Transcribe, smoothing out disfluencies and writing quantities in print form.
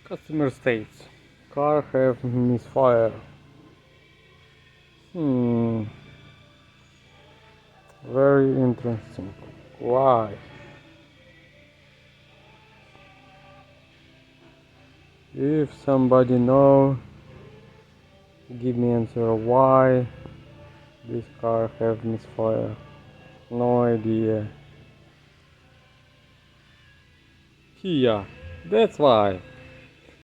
Customer states, car have misfire. Very interesting. Why? If somebody know, give me answer why this car have misfire. No idea. Yeah, that's why.